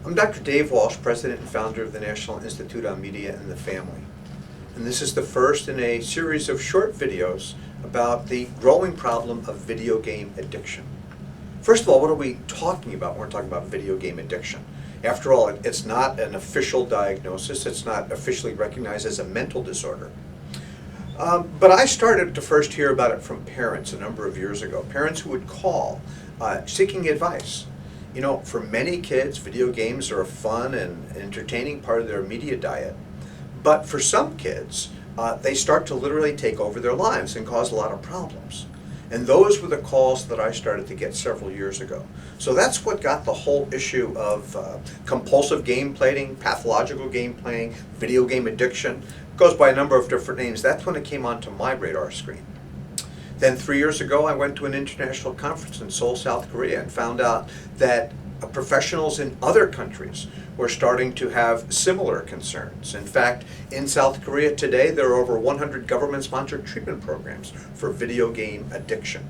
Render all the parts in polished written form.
I'm Dr. Dave Walsh, President and founder of the National Institute on Media and the Family. And this is the first in a series of short videos about the growing problem of video game addiction. First of all, what are we talking about when we're talking about video game addiction? After all, it's not an official diagnosis. It's not officially recognized as a mental disorder. But I started to first hear about it from parents a number of years ago. Parents who would call seeking advice. You know, for many kids, video games are a fun and entertaining part of their media diet. But for some kids, they start to literally take over their lives and cause a lot of problems. And those were the calls that I started to get several years ago. So that's what got the whole issue of compulsive game playing, pathological game playing, video game addiction. It goes by a number of different names. That's when it came onto my radar screen. Then 3 years ago, I went to an international conference in Seoul, South Korea, and found out that professionals in other countries were starting to have similar concerns. In fact, in South Korea today, there are over 100 government-sponsored treatment programs for video game addiction.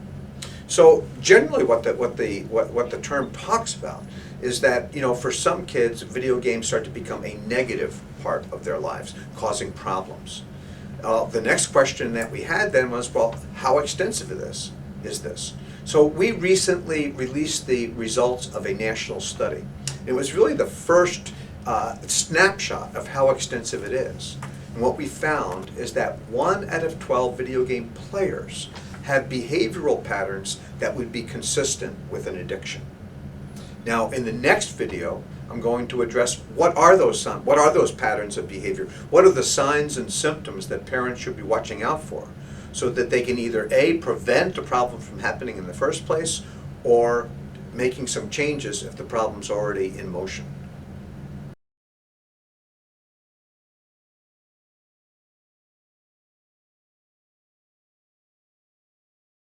So generally what the term talks about is that, you know, for some kids, video games start to become a negative part of their lives, causing problems. The next question that we had then was, well, how extensive is this? So we recently released the results of a national study. It was really the first snapshot of how extensive it is. And what we found is that 1 out of 12 video game players have behavioral patterns that would be consistent with an addiction. Now, in the next video, I'm going to address what are those patterns of behavior? What are the signs and symptoms that parents should be watching out for so that they can either A, prevent the problem from happening in the first place, or making some changes if the problem's already in motion.